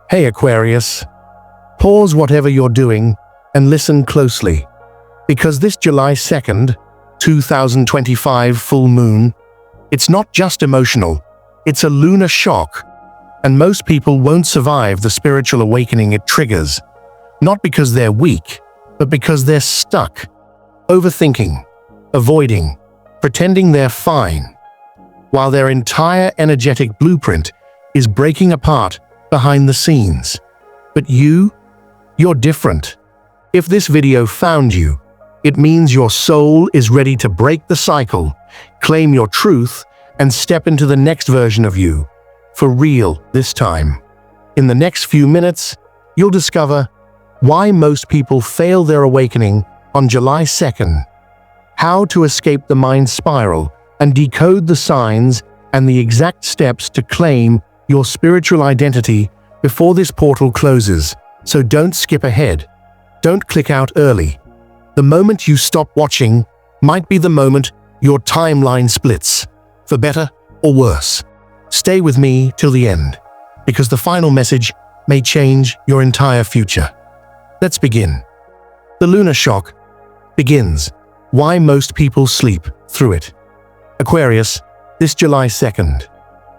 Hey Aquarius, pause whatever you're doing and listen closely, because this July 2nd, 2025 full moon, it's not just emotional, it's a lunar shock, and most people won't survive the spiritual awakening it triggers, not because they're weak, but because they're stuck, overthinking, avoiding, pretending they're fine, while their entire energetic blueprint is breaking apart behind the scenes. But you're different. If this video found you, it means your soul is ready to break the cycle, claim your truth, and step into the next version of you, for real this time. In the next few minutes, you'll discover why most people fail their awakening on July 2nd, how to escape the mind spiral and decode the signs and the exact steps to claim your spiritual identity before this portal closes. So don't skip ahead. Don't click out early. The moment you stop watching might be the moment your timeline splits, for better or worse. Stay with me till the end, because the final message may change your entire future. Let's begin. The lunar shock begins. Why most people sleep through it. Aquarius, this July 2nd.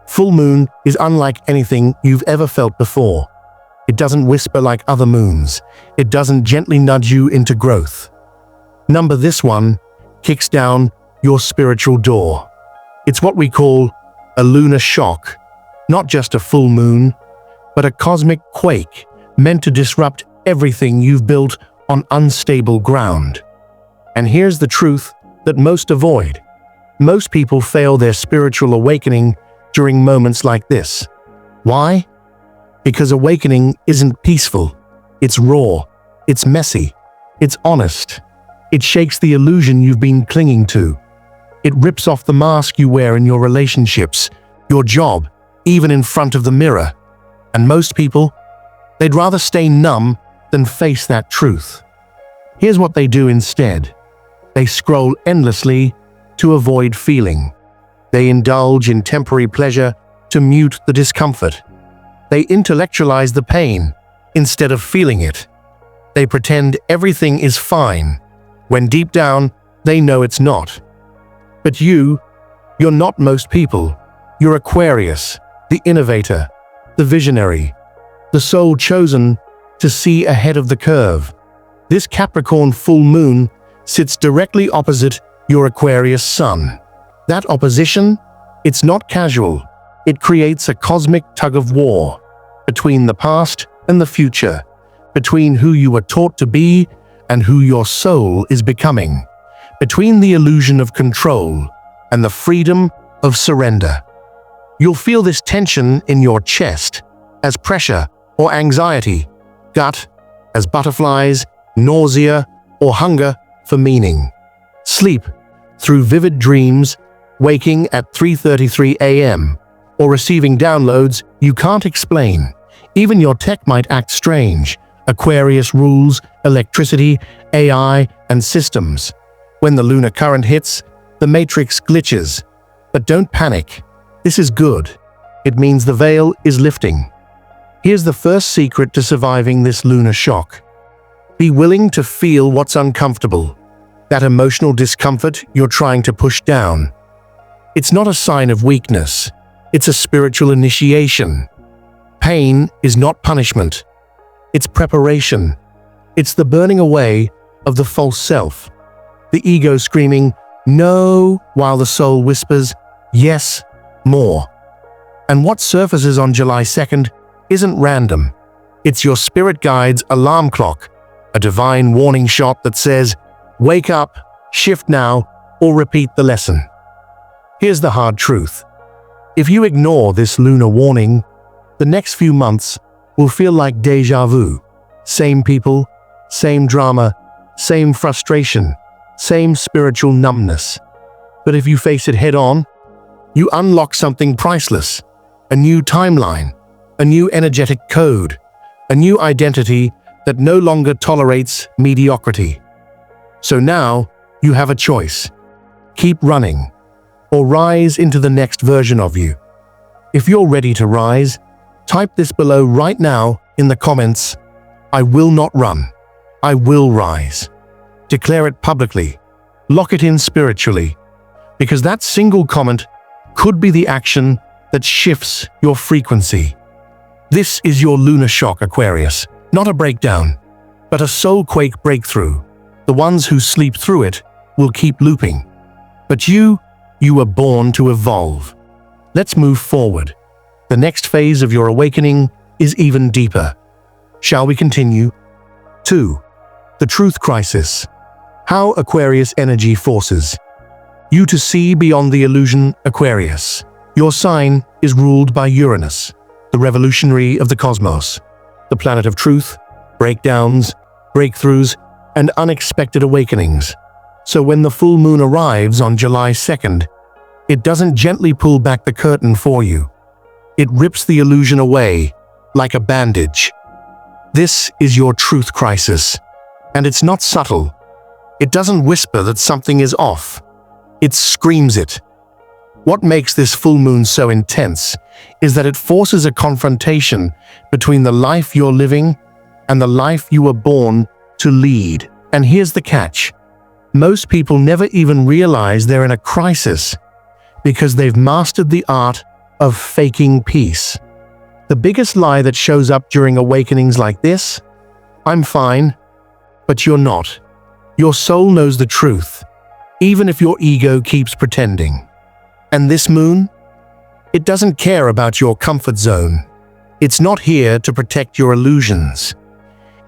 Full moon is unlike anything you've ever felt before. It doesn't whisper like other moons. It doesn't gently nudge you into growth. This one kicks down your spiritual door. It's what we call a lunar shock, not just a full moon, but a cosmic quake meant to disrupt everything you've built on unstable ground. And here's the truth that most avoid. Most people fail their spiritual awakening during moments like this. Why? Because awakening isn't peaceful. It's raw. It's messy. It's honest. It shakes the illusion you've been clinging to. It rips off the mask you wear in your relationships, your job, even in front of the mirror. And most people, they'd rather stay numb than face that truth. Here's what they do instead. They scroll endlessly to avoid feeling. They indulge in temporary pleasure to mute the discomfort. They intellectualize the pain instead of feeling it. They pretend everything is fine, when deep down they know it's not. But you're not most people. You're Aquarius, the innovator, the visionary, the soul chosen to see ahead of the curve. This Capricorn full moon sits directly opposite your Aquarius sun. That opposition, it's not casual. It creates a cosmic tug-of-war between the past and the future, between who you were taught to be and who your soul is becoming, between the illusion of control and the freedom of surrender. You'll feel this tension in your chest as pressure or anxiety, gut as butterflies, nausea or hunger for meaning, sleep through vivid dreams, waking at 3:33 a.m., or receiving downloads you can't explain. Even your tech might act strange. Aquarius rules electricity, AI, and systems. When the lunar current hits, the matrix glitches. But don't panic. This is good. It means the veil is lifting. Here's the first secret to surviving this lunar shock. Be willing to feel what's uncomfortable. That emotional discomfort you're trying to push down. It's not a sign of weakness. It's a spiritual initiation. Pain is not punishment. It's preparation. It's the burning away of the false self. The ego screaming, "No," while the soul whispers, "Yes, more." And what surfaces on July 2nd isn't random. It's your spirit guide's alarm clock, a divine warning shot that says, "Wake up, shift now, or repeat the lesson." Here's the hard truth. If you ignore this lunar warning, the next few months will feel like déjà vu. Same people, same drama, same frustration, same spiritual numbness. But if you face it head-on, you unlock something priceless, a new timeline, a new energetic code, a new identity that no longer tolerates mediocrity. So now, you have a choice. Keep running, or rise into the next version of you. If you're ready to rise, Type this below right now in the comments. I will not run. I will rise. Declare it publicly. Lock it in spiritually. Because that single comment could be the action that shifts your frequency. This is your lunar shock, Aquarius. Not a breakdown, but a soul-quake breakthrough. The ones who sleep through it will keep looping. But you were born to evolve. Let's move forward. The next phase of your awakening is even deeper. Shall we continue? 2. The Truth Crisis. How Aquarius energy forces you to see beyond the illusion, Aquarius. Your sign is ruled by Uranus, the revolutionary of the cosmos, the planet of truth, breakdowns, breakthroughs, and unexpected awakenings. So when the full moon arrives on July 2nd, it doesn't gently pull back the curtain for you. It rips the illusion away like a bandage. This is your truth crisis, and it's not subtle. It doesn't whisper that something is off. It screams it. What makes this full moon so intense is that it forces a confrontation between the life you're living and the life you were born to lead. And here's the catch. Most people never even realize they're in a crisis because they've mastered the art of faking peace. The biggest lie that shows up during awakenings like this: I'm fine, but you're not. Your soul knows the truth, even if your ego keeps pretending. And this moon? It doesn't care about your comfort zone. It's not here to protect your illusions.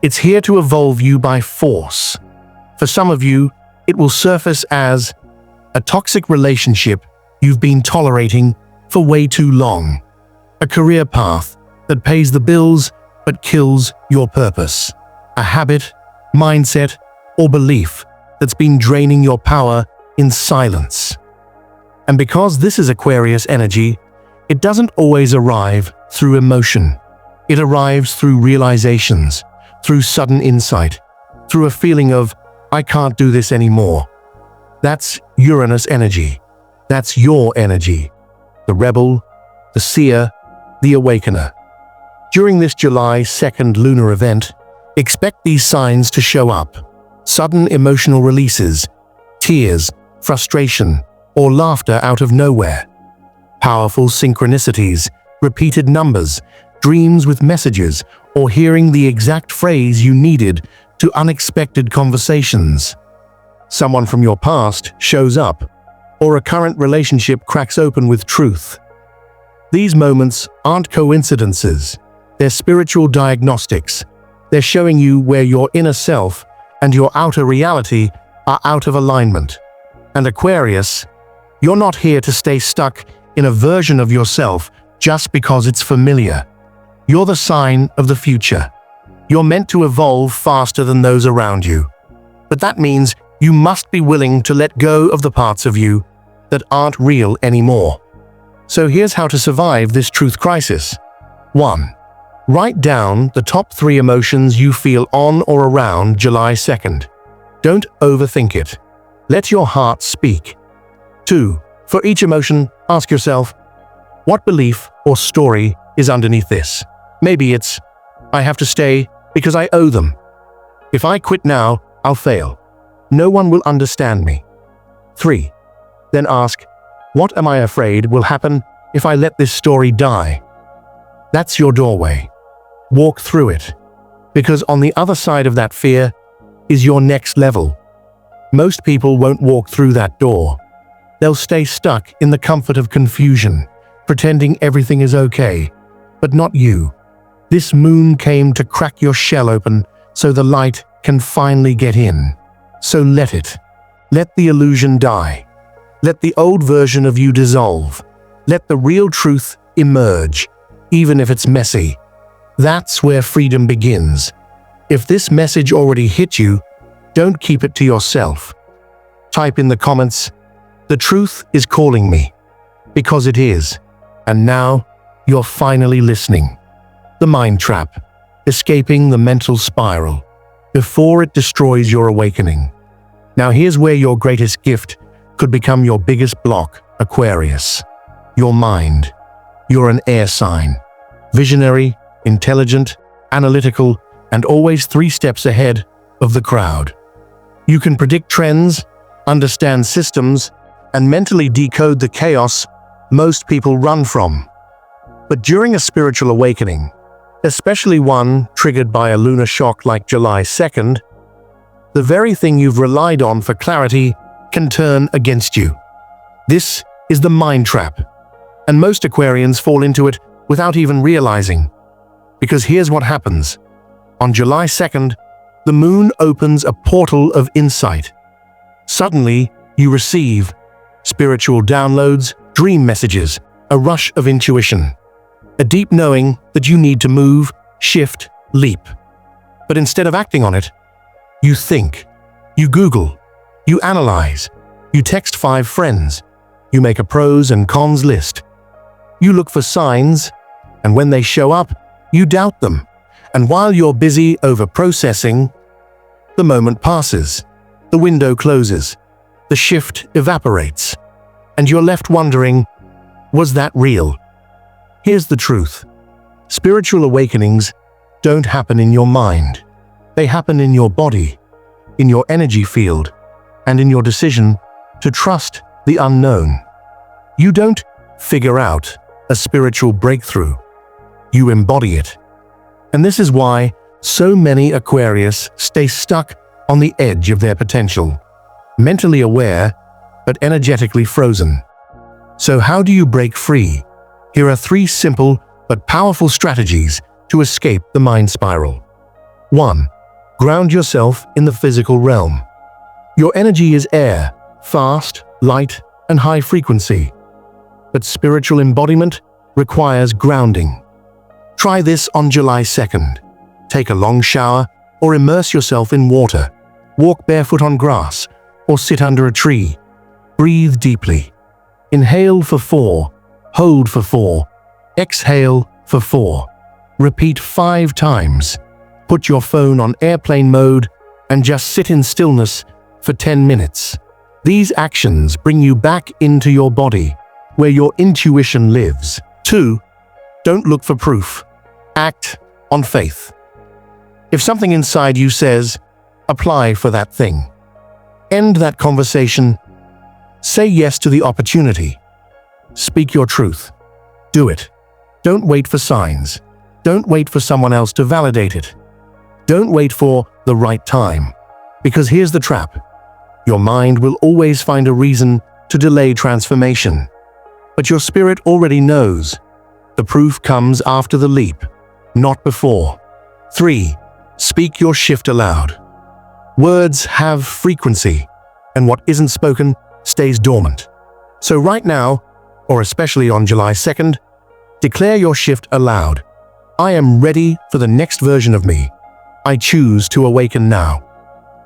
It's here to evolve you by force. For some of you, it will surface as a toxic relationship you've been tolerating for way too long, a career path that pays the bills but kills your purpose, a habit, mindset, or belief that's been draining your power in silence. And because this is Aquarius energy, it doesn't always arrive through emotion. It arrives through realizations, through sudden insight, through a feeling of, I can't do this anymore. That's Uranus energy. That's your energy. The rebel, the seer, the awakener. During this July 2nd lunar event, expect these signs to show up. Sudden emotional releases, tears, frustration, or laughter out of nowhere. Powerful synchronicities, repeated numbers, dreams with messages, or hearing the exact phrase you needed to unexpected conversations. Someone from your past shows up, or a current relationship cracks open with truth. These moments aren't coincidences. They're spiritual diagnostics. They're showing you where your inner self and your outer reality are out of alignment. And Aquarius, you're not here to stay stuck in a version of yourself just because it's familiar. You're the sign of the future. You're meant to evolve faster than those around you. But that means you must be willing to let go of the parts of you that aren't real anymore. So here's how to survive this truth crisis. 1. Write down the top 3 emotions you feel on or around July 2nd. Don't overthink it. Let your heart speak. 2. For each emotion, ask yourself, what belief or story is underneath this? Maybe it's, I have to stay because I owe them. If I quit now, I'll fail. No one will understand me. 3. Then ask, what am I afraid will happen if I let this story die? That's your doorway. Walk through it. Because on the other side of that fear is your next level. Most people won't walk through that door. They'll stay stuck in the comfort of confusion, pretending everything is okay, but not you. This moon came to crack your shell open so the light can finally get in. So let it. Let the illusion die. Let the old version of you dissolve. Let the real truth emerge, even if it's messy. That's where freedom begins. If this message already hit you, don't keep it to yourself. Type in the comments, the truth is calling me. Because it is. And now, you're finally listening. The mind trap. Escaping the mental spiral before it destroys your awakening. Now here's where your greatest gift could become your biggest block, Aquarius. Your mind. You're an air sign. visionary, intelligent, analytical, and always 3 steps ahead of the crowd. You can predict trends, understand systems, and mentally decode the chaos most people run from. But during a spiritual awakening, especially one triggered by a lunar shock like July 2nd, the very thing you've relied on for clarity can turn against you. This is the mind trap, and most Aquarians fall into it without even realizing. Because here's what happens. On July 2nd, the moon opens a portal of insight. Suddenly, you receive spiritual downloads, dream messages, a rush of intuition, a deep knowing that you need to move, shift, leap. But instead of acting on it, you think, you Google, you analyze, you text 5 friends, you make a pros and cons list. You look for signs, and when they show up, you doubt them. And while you're busy over-processing, the moment passes, the window closes, the shift evaporates, and you're left wondering, was that real? Here's the truth. Spiritual awakenings don't happen in your mind. They happen in your body, in your energy field, and in your decision to trust the unknown. You don't figure out a spiritual breakthrough. You embody it. And this is why so many Aquarius stay stuck on the edge of their potential, mentally aware, but energetically frozen. So how do you break free? Here are 3 simple but powerful strategies to escape the mind spiral. 1. Ground yourself in the physical realm. Your energy is air, fast, light, and high frequency. But spiritual embodiment requires grounding. Try this on July 2nd. Take a long shower or immerse yourself in water. Walk barefoot on grass or sit under a tree. Breathe deeply. Inhale for 4, hold for 4, exhale for 4. Repeat 5 times. Put your phone on airplane mode and just sit in stillness for 10 minutes. These actions bring you back into your body, where your intuition lives. 2. Don't look for proof. Act on faith. If something inside you says, apply for that thing. End that conversation. Say yes to the opportunity. Speak your truth. Do it. Don't wait for signs. Don't wait for someone else to validate it. Don't wait for the right time. Because here's the trap. Your mind will always find a reason to delay transformation. But your spirit already knows. The proof comes after the leap, not before. 3. Speak your shift aloud. Words have frequency, and what isn't spoken stays dormant. So right now, or especially on July 2nd, declare your shift aloud. I am ready for the next version of me. I choose to awaken now.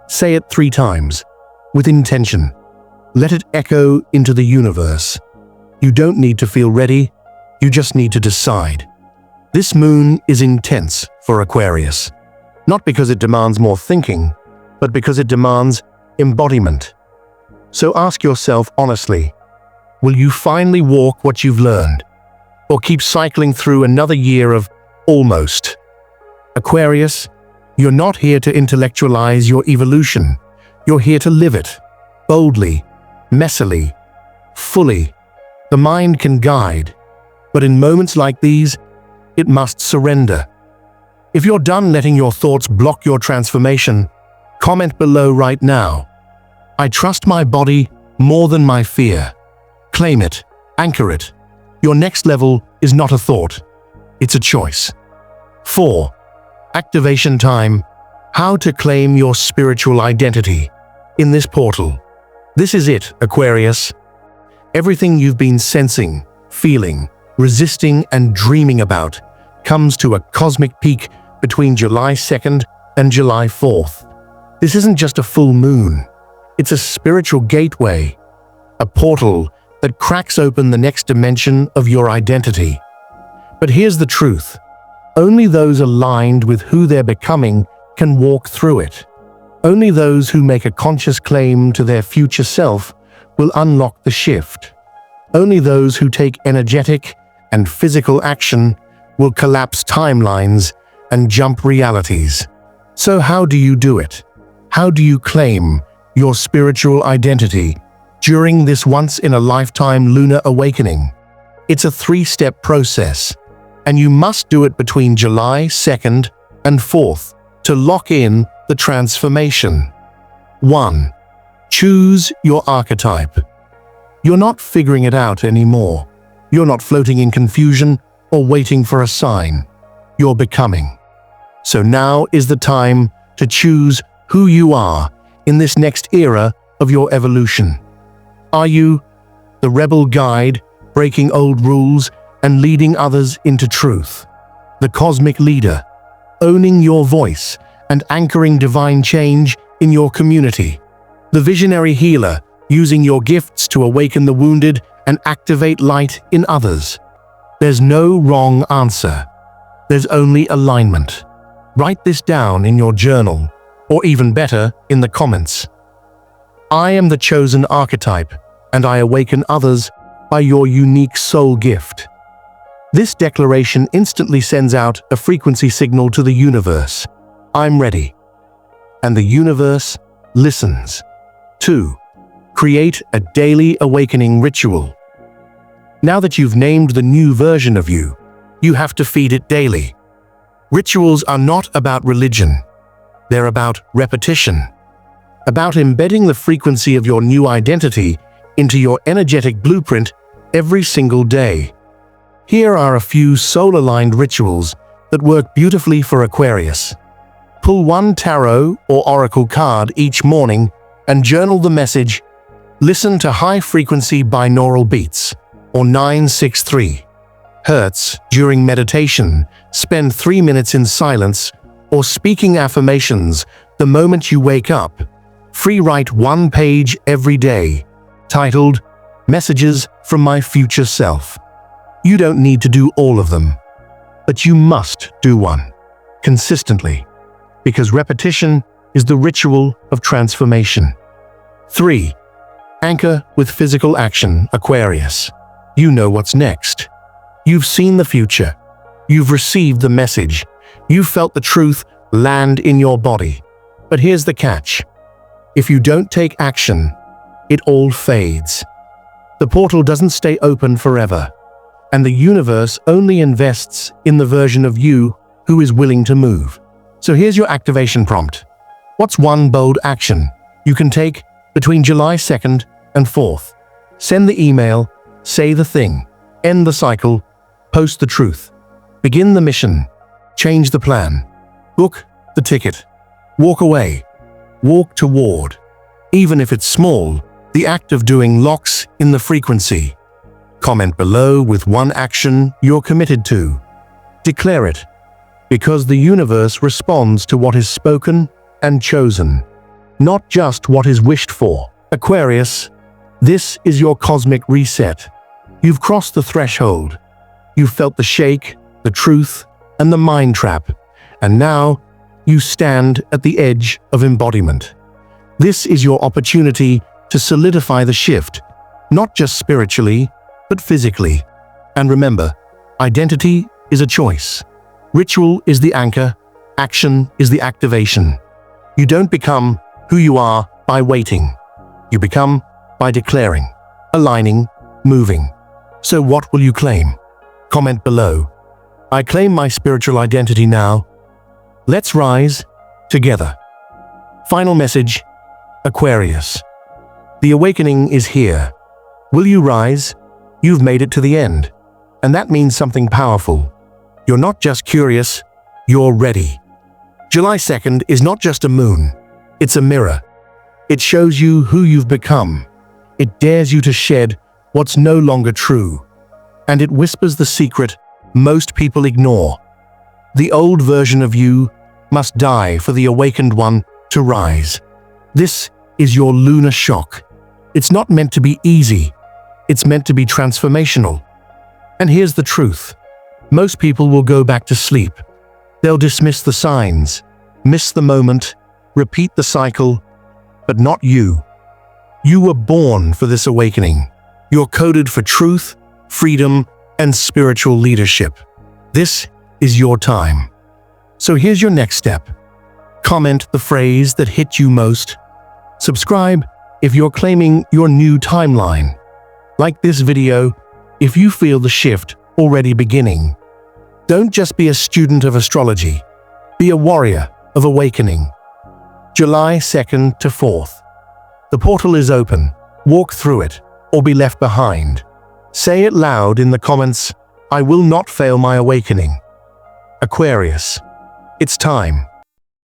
Say it 3 times, with intention. Let it echo into the universe. You don't need to feel ready, you just need to decide. This moon is intense for Aquarius, not because it demands more thinking, but because it demands embodiment. So ask yourself honestly, will you finally walk what you've learned, or keep cycling through another year of almost? Aquarius, you're not here to intellectualize your evolution. You're here to live it, boldly, messily, fully. The mind can guide, but in moments like these, it must surrender. If you're done letting your thoughts block your transformation, comment below right now. I trust my body more than my fear. Claim it, anchor it. Your next level is not a thought, it's a choice. 4. Activation time. How to claim your spiritual identity in this portal. This is it, Aquarius. Everything you've been sensing, feeling, resisting, and dreaming about comes to a cosmic peak between July 2nd and July 4th. This isn't just a full moon. It's a spiritual gateway, a portal that cracks open the next dimension of your identity. But here's the truth. Only those aligned with who they're becoming can walk through it. Only those who make a conscious claim to their future self will unlock the shift. Only those who take energetic and physical action will collapse timelines and jump realities. So how do you do it? How do you claim your spiritual identity during this once-in-a-lifetime lunar awakening? It's a three-step process, and you must do it between July 2nd and 4th to lock in the transformation. 1. Choose your archetype. You're not figuring it out anymore. You're not floating in confusion or waiting for a sign. You're becoming. So now is the time to choose who you are in this next era of your evolution. Are you the rebel guide, breaking old rules and leading others into truth? The cosmic leader, owning your voice and anchoring divine change in your community? The visionary healer, using your gifts to awaken the wounded and activate light in others? There's no wrong answer. There's only alignment. Write this down in your journal, or even better, in the comments. I am the chosen archetype, and I awaken others by your unique soul gift. This declaration instantly sends out a frequency signal to the universe. I'm ready. And the universe listens. 2. Create a daily awakening ritual. Now that you've named the new version of you, you have to feed it daily. Rituals are not about religion. They're about repetition, about embedding the frequency of your new identity into your energetic blueprint every single day. Here are a few soul-aligned rituals that work beautifully for Aquarius. Pull one tarot or oracle card each morning and journal the message. Listen to high-frequency binaural beats, or 963 Hertz, during meditation. Spend 3 minutes in silence or speaking affirmations the moment you wake up. Free write one page every day, titled Messages from My Future Self. You don't need to do all of them, but you must do one consistently, because repetition is the ritual of transformation. 3. Anchor with physical action, Aquarius. You know what's next. You've seen the future. You've received the message. You've felt the truth land in your body. But here's the catch. If you don't take action, it all fades. The portal doesn't stay open forever, and the universe only invests in the version of you who is willing to move. So here's your activation prompt. What's one bold action you can take between July 2nd and 4th? Send the email, say the thing, end the cycle, post the truth, begin the mission, change the plan, book the ticket, walk away, walk toward. Even if it's small, the act of doing locks in the frequency. Comment below with one action you're committed to. Declare it, because the universe responds to what is spoken and chosen, not just what is wished for. Aquarius, this is your cosmic reset. You've crossed the threshold. You've felt the shake, the truth, and the mind trap, and now you stand at the edge of embodiment. This is your opportunity to solidify the shift, not just spiritually, but physically. And remember, identity is a choice. Ritual is the anchor, action is the activation. You don't become who you are by waiting. You become by declaring, aligning, moving. So what will you claim? Comment below. I claim my spiritual identity now. Let's rise together. Final message, Aquarius. The awakening is here. Will you rise? You've made it to the end. And that means something powerful. You're not just curious, you're ready. July 2nd is not just a moon. It's a mirror. It shows you who you've become. It dares you to shed what's no longer true. And it whispers the secret most people ignore. The old version of you must die for the awakened one to rise. This is your lunar shock. It's not meant to be easy. It's meant to be transformational. And here's the truth. Most people will go back to sleep. They'll dismiss the signs, miss the moment, repeat the cycle, but not you. You were born for this awakening. You're coded for truth, freedom, and spiritual leadership. This is your time. So here's your next step. Comment the phrase that hit you most. Subscribe if you're claiming your new timeline. Like this video if you feel the shift already beginning. Don't just be a student of astrology. Be a warrior of awakening. July 2nd to 4th. The portal is open. Walk through it or be left behind. Say it loud in the comments, "I will not fail my awakening." Aquarius. It's time.